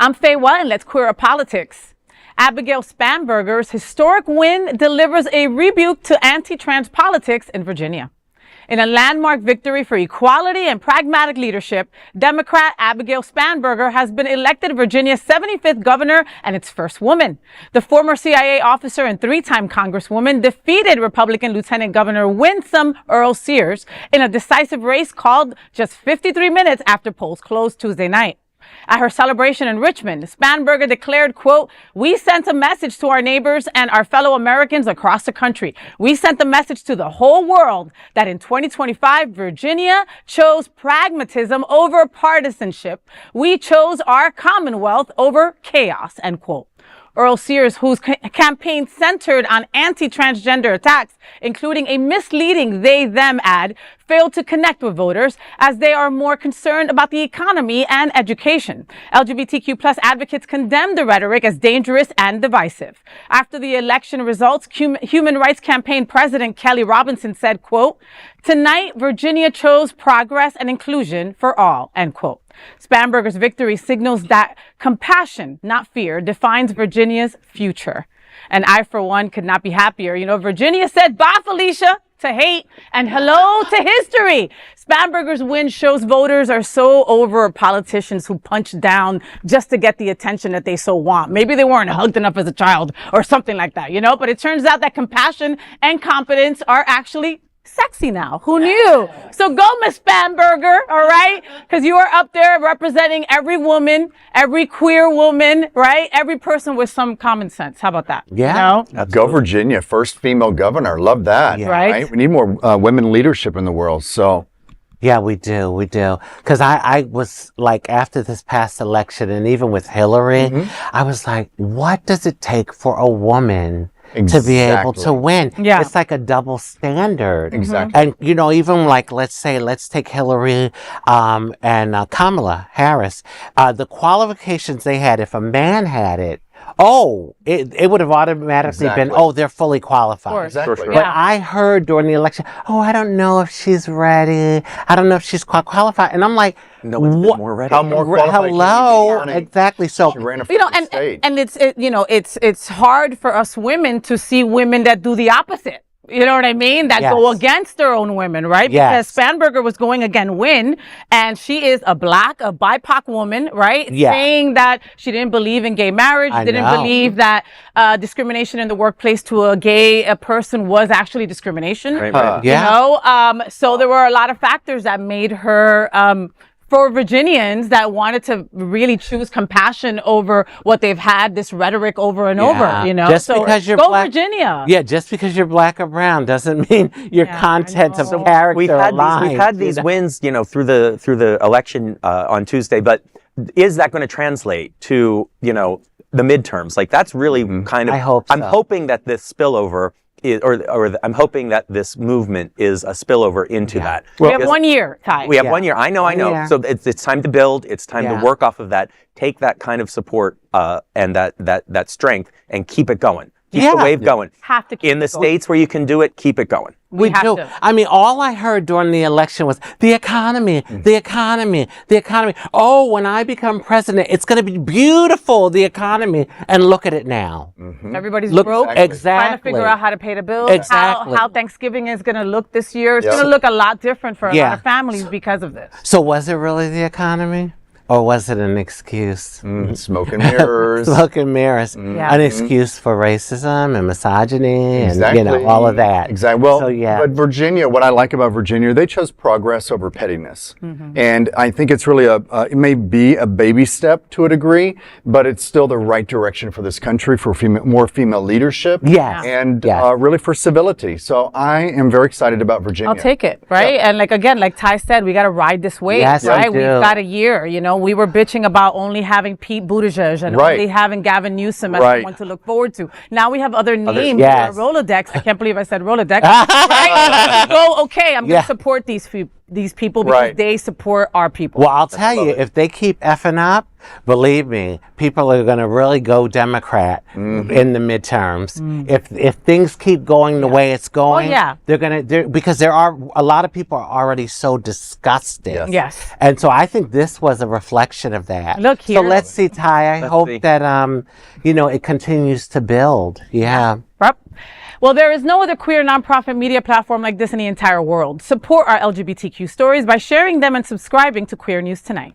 I'm Faye Watt, and let's queer up politics. Abigail Spanberger's historic win delivers a rebuke to anti-trans politics in Virginia. In a landmark victory for equality and pragmatic leadership, Democrat Abigail Spanberger has been elected Virginia's 75th governor and its first woman. The former CIA officer and three-time congresswoman defeated Republican Lieutenant Governor Winsome Earle-Sears in a decisive race called just 53 minutes after polls closed Tuesday night. At her celebration in Richmond, Spanberger declared, quote, "We sent a message to our neighbors and our fellow Americans across the country. We sent a message to the whole world that in 2025, Virginia chose pragmatism over partisanship. We chose our commonwealth over chaos," end quote. Earle-Sears, whose campaign centered on anti-transgender attacks, including a misleading they-them ad, failed to connect with voters as they are more concerned about the economy and education. LGBTQ plus advocates condemned the rhetoric as dangerous and divisive. After the election results, Human Rights Campaign President Kelley said, quote, "Tonight, Virginia chose progress and inclusion for all," end quote. Spanberger's victory signals that compassion, not fear, defines Virginia's future. And I, for one, could not be happier. You know, Virginia said, "Bye, Felicia," to hate and hello to history. Spanberger's win shows voters are so over politicians who punch down just to get the attention that they so want. Maybe they weren't hugged enough as a child or something like that, you know, but it turns out that compassion and competence are actually sexy now. Who knew? So go, Miss Spanberger, all right? Because you are up there representing every woman, every queer woman, right? Every person with some common sense. How about that? Yeah. You know? Go Virginia, first female governor. Love that. Yeah. Right? We need more women leadership in the world. So. Yeah, we do. Because I was like, after this past election, and even with Hillary, I was like, what does it take for a woman to be able to win? Yeah. It's like a double standard. Exactly. And, you know, even like, let's take Hillary and Kamala Harris. The qualifications they had, if a man had it, it would have automatically been, they're fully qualified. Exactly. But I heard during the election, I don't know if she's ready. I don't know if she's qualified. And I'm like, no one's been more ready. How more qualified? Hello, exactly. So, she ran a you know, state. and it's hard for us women to see women that do the opposite. You know what I mean? That go against their own women, right? Yes. Because Spanberger was going against Win, and she is a BIPOC woman, right? Yeah. Saying that she didn't believe in gay marriage, didn't believe that discrimination in the workplace to a person was actually discrimination. Right. You know? So there were a lot of factors that made her for Virginians that wanted to really choose compassion over what they've had this rhetoric over and over, you know? Just because you're go black, Virginia. Yeah, just because you're black or brown doesn't mean your content of character We've had these wins, you know, through the election on Tuesday, but is that going to translate to, you know, the midterms? Like, that's really kind of, I hope so. I'm hoping that this spillover I'm hoping that this movement is a spillover into that. We have 1 year, Ty. We have 1 year. I know. Yeah. So it's time to build. It's time to work off of that. Take that kind of support and that strength and keep it going. Keep the wave going. Have to keep in the it going. states where you can do it, keep it going. We have do. to. I mean, all I heard during the election was the economy, the economy, the economy. Oh, when I become president, it's going to be beautiful, the economy. And look at it now. Everybody's broke. Exactly. Trying to figure out how to pay the bills. Exactly. How Thanksgiving is going to look this year. It's going to look a lot different for a lot of families because of this. So was it really the economy? Or was it an excuse? Smoke and mirrors. Smoke and mirrors. Yeah. An excuse for racism and misogyny and, Exactly. you know, all of that. Exactly. Well, so, but Virginia, what I like about Virginia, they chose progress over pettiness. And I think it's really it may be a baby step to a degree, but it's still the right direction for this country, for more female leadership. Yes. And really for civility. So I am very excited about Virginia. I'll take it, right? Yeah. And like Ty said, we got to ride this wave, yes, right? We do. We've got a year, you know. We were bitching about only having Pete Buttigieg and only having Gavin Newsom as someone to look forward to. Now we have other names in our Rolodex. I can't believe I said Rolodex. Right? Go, okay, I'm going to support these few these people because Right. they support our people. Well, I'll tell you, if they keep effing up, believe me, people are going to really go Democrat in the midterms. If things keep going the way it's going, they're going to, because there are a lot of people are already so disgusted. Yes. Yes. And so I think this was a reflection of that. Look here. So let's see, Ty. I hope see. that it continues to build. Yeah. Yep. Well, there is no other queer nonprofit media platform like this in the entire world. Support our LGBTQ stories by sharing them and subscribing to Queer News Tonight.